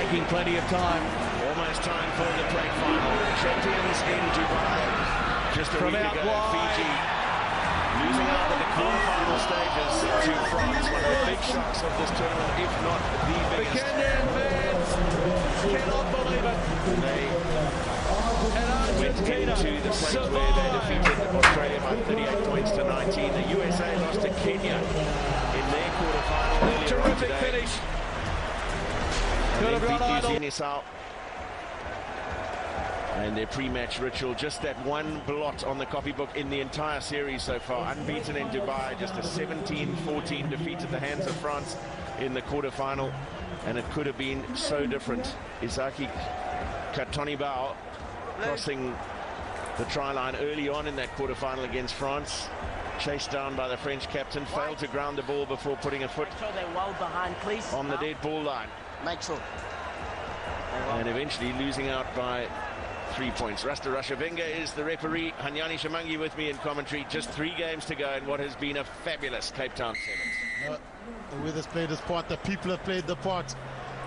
taking plenty of time. Almost time for the play final. Champions in Dubai. Just a week ago, Fiji losing out in the quarterfinal stages to France. One of the big shocks of this tournament, if not the biggest. The Kenyan fans cannot believe it. They went into the place where they defeated Australia by 38 points to 19. The USA lost to Kenya in their quarterfinal earlier Terrific today. finish. And they beat New Zealand. And their pre-match ritual, just that one blot on the copybook in the entire series so far. Unbeaten in Dubai, just a 17-14 defeat at the hands of France in the quarterfinal. And it could have been so different. Izaki Katonibao crossing the try line early on in that quarterfinal against France. Chased down by the French captain, failed to ground the ball before putting a foot on the dead ball line. Make sure. And eventually losing out by 3 points. Rasta Rashavenga is the referee. Hanyani Shamangi with me in commentary. Just 3 games to go in what has been a fabulous Cape Town Sevens. The weather's played its part, the people have played the part,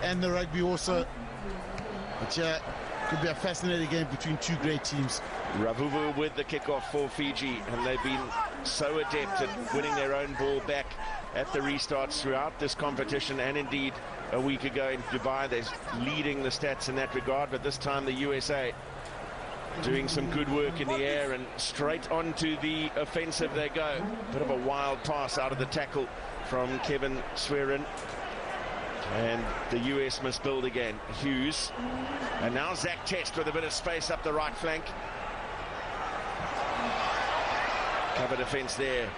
and the rugby also. But yeah, could be a fascinating game between 2 great teams. Ravuvu with the kickoff for Fiji, and they've been so adept at winning their own ball back at the restarts throughout this competition, and indeed a week ago in Dubai. They're leading the stats in that regard, but this time the USA doing some good work in the air, and straight onto the offensive they go. Bit of a wild pass out of the tackle from Kevin Swerin, and the US must build again. Hughes, and now Zach Test with a bit of space up the right flank. Cover defense there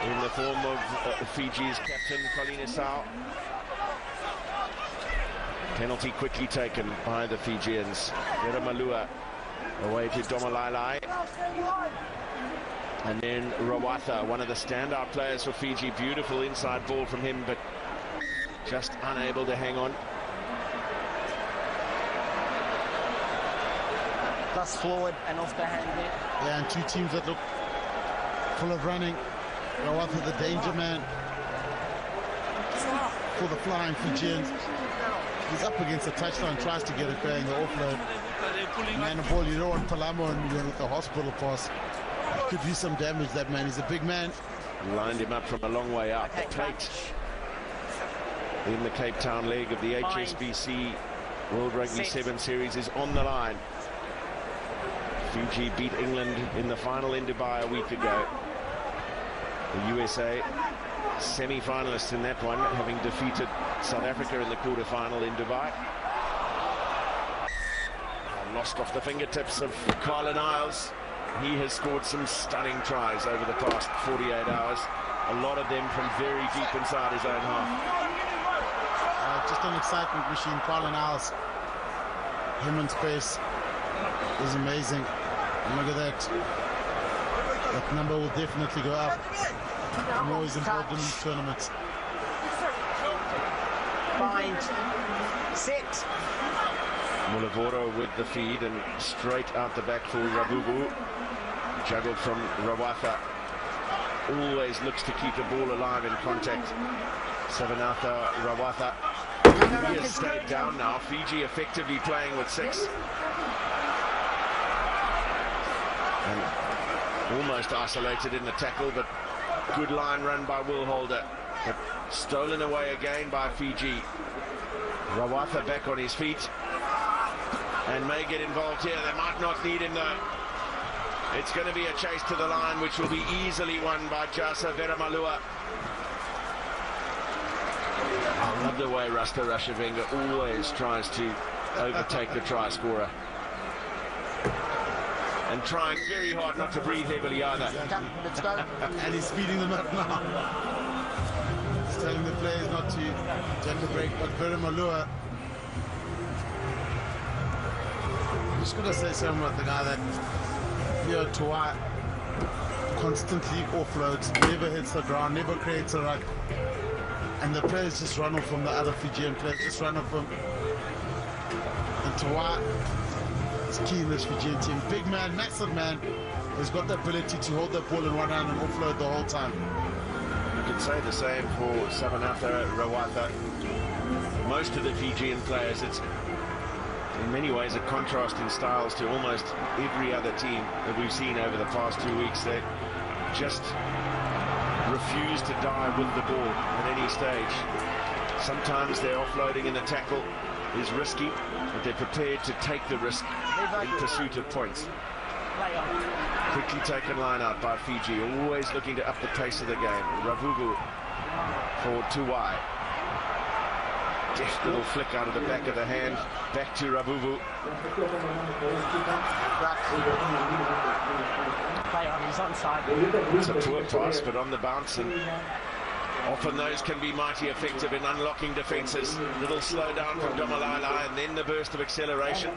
in the form of Fiji's captain Colleen Esau. Penalty quickly taken by the Fijians. Vera Malua away to Domalailai. And then Rawatha, one of the standout players for Fiji. Beautiful inside ball from him, but just unable to hang on. Plus forward and off the hand there. Yeah, and 2 teams that look full of running. Rawatha, the danger man for the flying Fijians. He's up against the touchline, tries to get it going, the offload. Man, the ball, you don't want Palamo and with the hospital pass. Could do some damage, that man. He's a big man. Lined him up from a long way out. The plate in the Cape Town leg of the HSBC World Rugby 7 Series is on the line. Fiji beat England in the final in Dubai a week ago. The USA semi-finalists in that one, having defeated South Africa in the quarter-final in Dubai. Lost off the fingertips of Carlin Isles. He has scored some stunning tries over the past 48 hours. A lot of them from very deep inside his own half. Just an excitement machine. Carlin Isles, him in space is amazing. And look at that. That number will definitely go up. I'm always involved in these tournaments. Bind. Sit. Mulavoro with the feed and straight out the back for Rabubu. Juggled from Rawatha. Always looks to keep the ball alive in contact. Savanatha Rawatha. He has stayed down now. Fiji effectively playing with 6. And almost isolated in the tackle, but good line run by Will Holder. But stolen away again by Fiji. Rawatha back on his feet and may get involved here. They might not need him though. It's going to be a chase to the line, which will be easily won by Jasa Veramalua. I love the way Rasta Rashavenga always tries to overtake the try scorer. And trying very hard not to breathe heavily either. Let's go. And he's speeding them up now. He's telling the players not to take a break, but Veramalua. I'm just going to say something about the guy that here Tuai constantly offloads, never hits the ground, never creates a ruck. And the players just run off from the other Fijian players, just run off from. And Tuai is key in this Fijian team. Big man, massive man, has got the ability to hold the ball in one hand and offload the whole time. You can say the same for Savanatha Rawatha. most of the Fijian players. It's in many ways a contrast in styles to almost every other team that we've seen over the past 2 weeks. They just refuse to die with the ball at any stage. Sometimes their offloading in the tackle is risky, but they're prepared to take the risk in pursuit of points. Quickly taken line out by Fiji, always looking to up the pace of the game. Ravuvu for Tuwai. Deft little flick out of the back of the hand, back to Ravuvu. It's a poor pass, but on the bounce, and often those can be mighty effective in unlocking defences. Little slow down from Domalala, and then the burst of acceleration.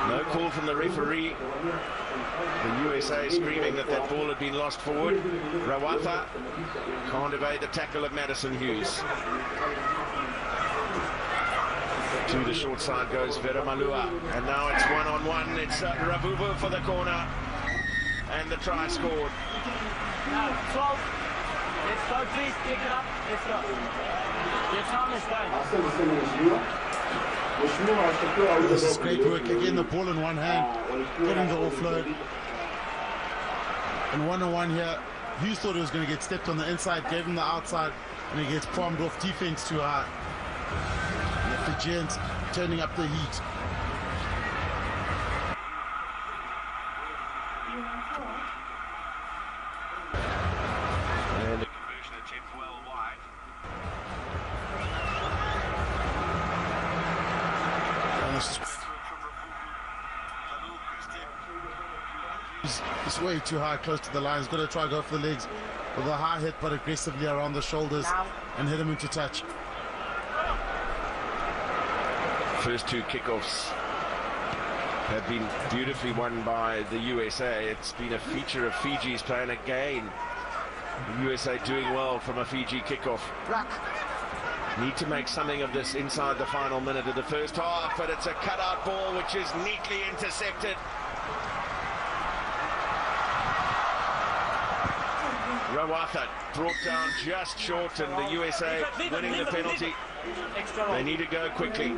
No call from the referee. The USA screaming that that ball had been lost forward. Rawatha can't evade the tackle of Madison Hughes. To the short side goes Veramalua, and now it's one-on-one. It's Ravuvu for the corner, and the try scored. Now, 12. Let's go, please. Pick it up. Let's go. Your time is done. This is great work. Again, the ball in one hand, getting the offload. And one-on-one here. Hughes thought he was going to get stepped on the inside, gave him the outside, and he gets palmed off defense too high. The Fijians turning up the heat. And the conversion attempt well wide. It's way too high, close to the line. He's got to try to go for the legs with a high hit, but aggressively around the shoulders and hit him into touch. First two kickoffs have been beautifully won by the USA. It's been a feature of Fiji's playing again. The USA doing well from a Fiji kickoff. Need to make something of this inside the final minute of the first half, but it's a cutout ball which is neatly intercepted. Rawatha brought down just short, and the USA winning the penalty. They need to go quickly.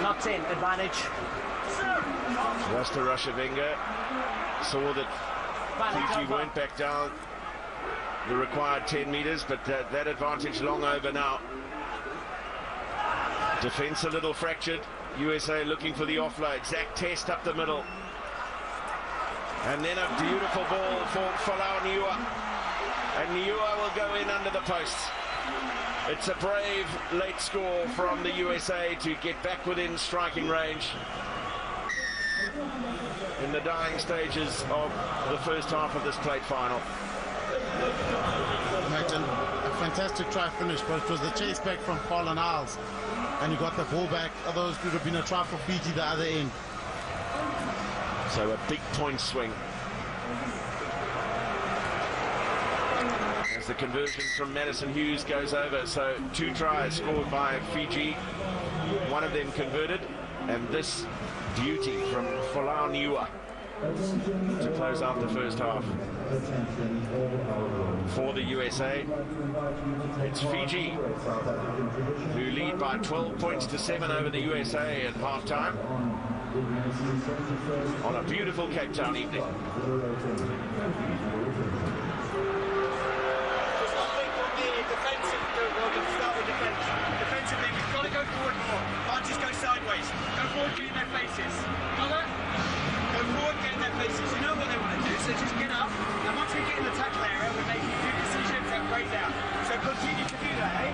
Not 10, advantage. Rasta Rashavenga saw that Fiji went back down the required 10 metres, but that advantage long over now. Defence a little fractured. USA looking for the offload. Zach Test up the middle. And then a beautiful ball for Folau Niua. And Niua will go in under the posts. It's a brave late score from the USA to get back within striking range in the dying stages of the first half of this plate final. Imagine a fantastic try finish, but it was the chase back from Colin Isles, and he got the ball back. Otherwise, it would have been a try for Fiji the other end. So a big point swing. As the conversion from Madison Hughes goes over, so 2 tries scored by Fiji, one of them converted, and this beauty from Folau Niua to close out the first half. For the USA, it's Fiji who lead by 12 points to 7 over the USA at halftime on a beautiful Cape Town evening. Defensively, we've got to go forward more. Can't just go sideways. Go forward, get in their faces. Got it? Go forward, get in their faces. You know what they want to do, so just get up. And once we get in the tackle area, we're making good decisions and break down. So continue to do that, eh?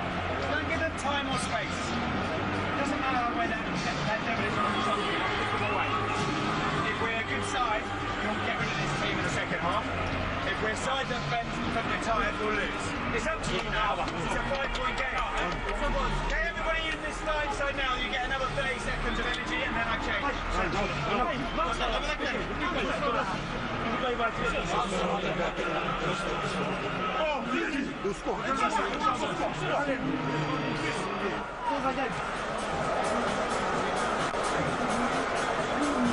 Don't give them time or space. It doesn't matter where that devil is on the top. Pick them away. If we're a good side, you'll get rid of this team in the second half. If we're a side that bends because we're tired, we'll lose. It's up to you now. It's a 5-point game. Get everybody in this line side now. You get another 30 seconds of energy, and then I change.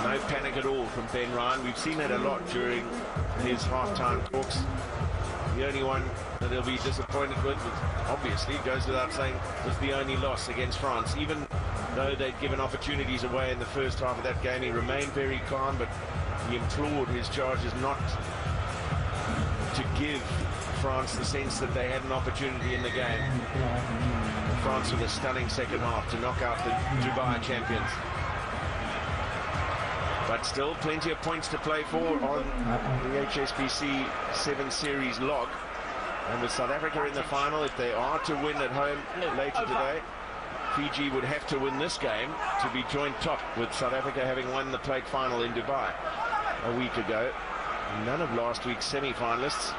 No panic at all from Ben Ryan. We've seen that a lot during his half-time talks. The only one that he'll be disappointed with, obviously, goes without saying, was the only loss against France. Even though they'd given opportunities away in the first half of that game, he remained very calm, but he implored his charges not to give France the sense that they had an opportunity in the game. France with a stunning second half to knock out the Dubai champions. But still plenty of points to play for on the HSBC 7 Series log. And with South Africa in the final, if they are to win at home later today, Fiji would have to win this game to be joint top, with South Africa having won the plate final in Dubai a week ago. None of last week's semi-finalists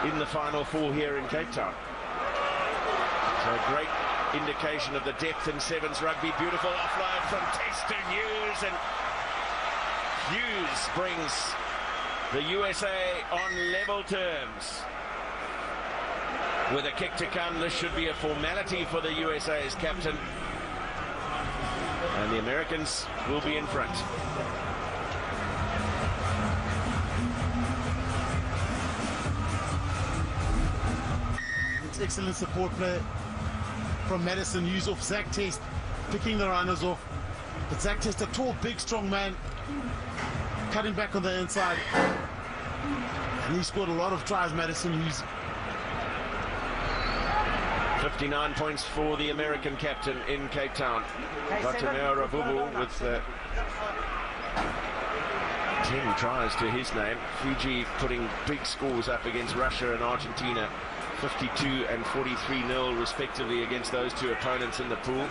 in the final four here in Cape Town. So a great indication of the depth in sevens rugby. Beautiful offload from Test to Hughes, and Hughes brings the USA on level terms. With a kick to come, this should be a formality for the USA's captain. And the Americans will be in front. It's excellent support play from Madison Hughes off Zach Test, picking the runners off. But Zach Test, a tall, big, strong man, cutting back on the inside. And he scored a lot of tries, Madison Hughes. 59 points for the American captain in Cape Town. Batumeo Rabubu with 10 tries to his name. Fiji putting big scores up against Russia and Argentina, 52 and 43-0 respectively against those two opponents in the pool.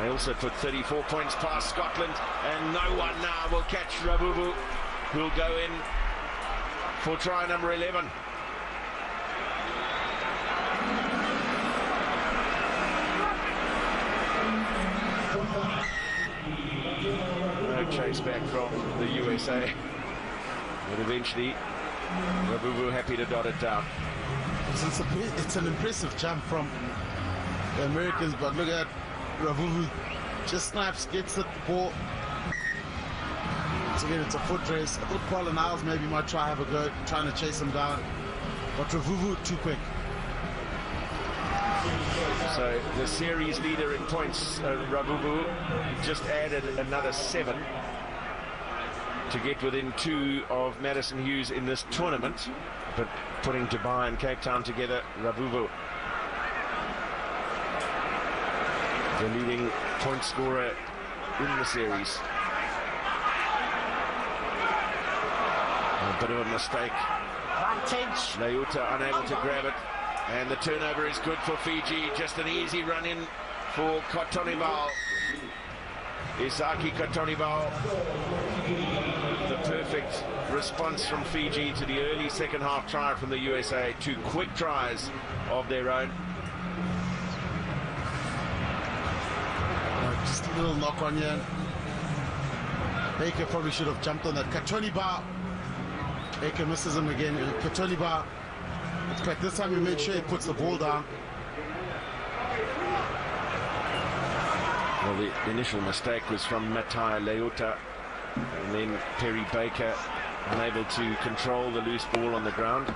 They also put 34 points past Scotland, and no one now will catch Rabubu, who'll go in for try number 11. No chase back from the USA, but eventually Rabubu happy to dot it down. It's an impressive jump from the Americans, but look at Rabubu, just snaps, gets the ball. So again, it's a foot race. I thought Colin Niles maybe might try have a go, trying to chase him down, but Rabubu too quick. So the series leader in points, Rabubu, just added another 7 to get within 2 of Madison Hughes in this tournament. But putting Dubai and Cape Town together, Rabubu, the leading point scorer in the series. A bit of a mistake. Leuta unable to grab it. And the turnover is good for Fiji. Just an easy run in for Kotonibao. Isaki Kotonibao. The perfect response from Fiji to the early second half try from the USA. 2 quick tries of their own. Just a little knock on here. Baker probably should have jumped on that. Kotonibao. Baker misses him again. Kotonibao. It's like this time he made sure he puts the ball down. Well, the initial mistake was from Matai Leuta, and then Perry Baker unable to control the loose ball on the ground.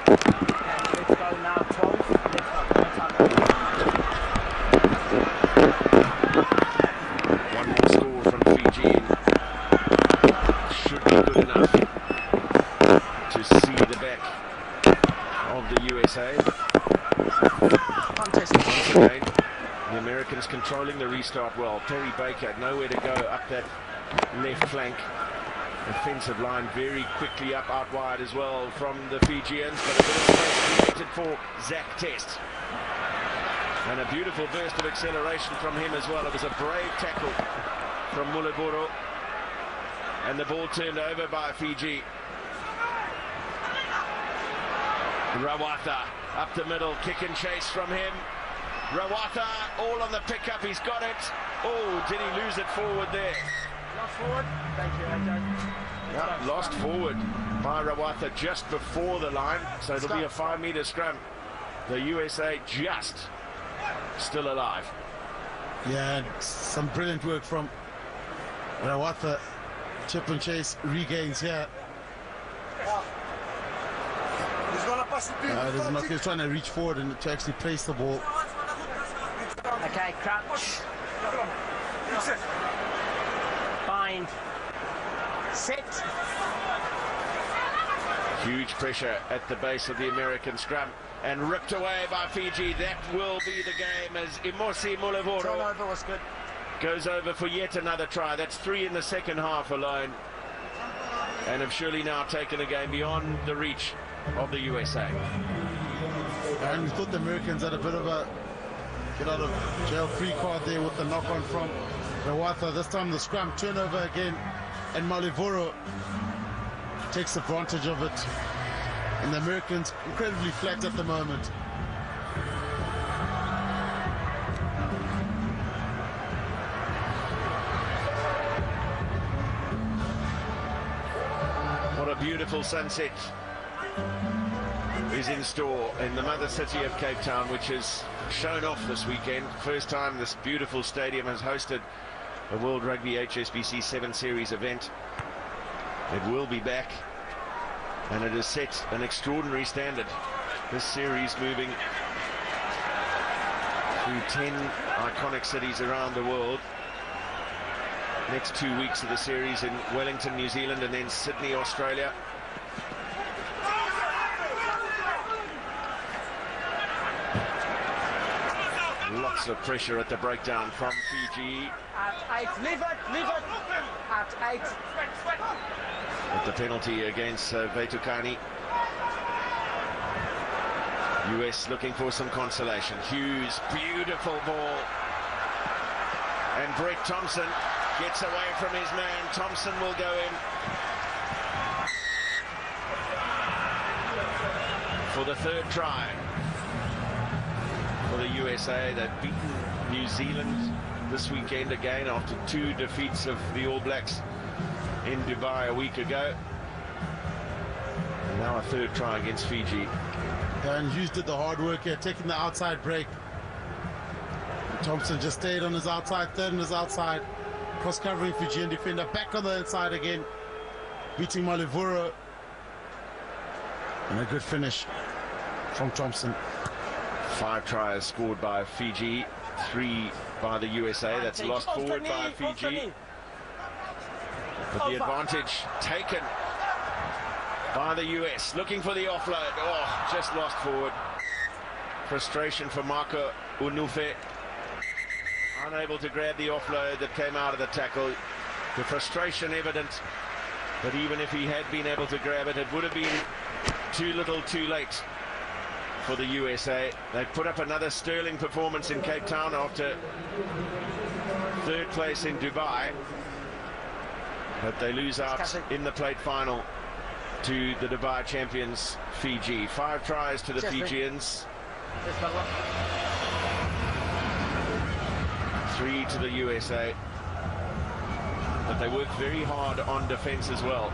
Let's go now, 12. One more score from Fiji should be good enough to see the back of the USA. Once again, the Americans controlling the restart well. Perry Baker nowhere to go up that left flank. Defensive line very quickly up out wide as well from the Fijians, but a bit of space created for Zach Test. And a beautiful burst of acceleration from him as well. It was a brave tackle from Muliburu, and the ball turned over by Fiji. Rawatha up the middle, kick and chase from him. Rawatha all on the pickup, he's got it. Oh, did he lose it forward there? Lost forward. Thank you, AJ. Yeah, lost forward by Rawatha just before the line, so it'll be a 5-meter scrum. The USA just still alive. Yeah, some brilliant work from Rawatha. Chip and chase regains here. He's gonna put He's trying to reach forward and to actually place the ball. Okay, crouch. Bind. Sit. Huge pressure at the base of the American scrum and ripped away by Fiji. That will be the game as Imosi Mulevoro Turnover was good. goes over for yet another try. That's 3 in the second half alone, and have surely now taken the game beyond the reach of the USA. And we thought the Americans had a bit of a get out of jail free card there with the knock on from Rawatha. This time the scrum turnover again, and Mulevoro takes advantage of it. And the Americans incredibly flat at the moment. What a beautiful sunset is in store in the mother city of Cape Town, which has shown off this weekend. First time this beautiful stadium has hosted a World Rugby HSBC 7 Series event. It will be back, and it has set an extraordinary standard. This series moving through 10 iconic cities around the world. Next 2 weeks of the series in Wellington, New Zealand, and then Sydney, Australia. Lots of pressure at the breakdown from Fiji. At 8, leave it. At 8. With the penalty against Vetukani. US looking for some consolation. Hughes, beautiful ball. And Brett Thompson gets away from his man. Thompson will go in for the third try for the USA. They've beaten New Zealand this weekend again after 2 defeats of the All Blacks in Dubai a week ago. And now a third try against Fiji. And Hughes did the hard work here, taking the outside break. And Thompson just stayed on his outside, third on his outside. Cross-covering Fijian defender, back on the inside again. Beating Mulevoro. And a good finish from Thompson. 5 tries scored by Fiji, 3 by the USA. That's lost forward by Fiji. But the advantage taken by the US. Looking for the offload. Oh, just lost forward. Frustration for Marco Unufe. Unable to grab the offload that came out of the tackle. The frustration evident. But even if he had been able to grab it, it would have been too little too late for the USA. They put up another sterling performance in Cape Town after 3rd place in Dubai. But they lose out in the plate final to the Dubai champions, Fiji. 5 tries to the Fijians. 3 to the USA. But they work very hard on defense as well.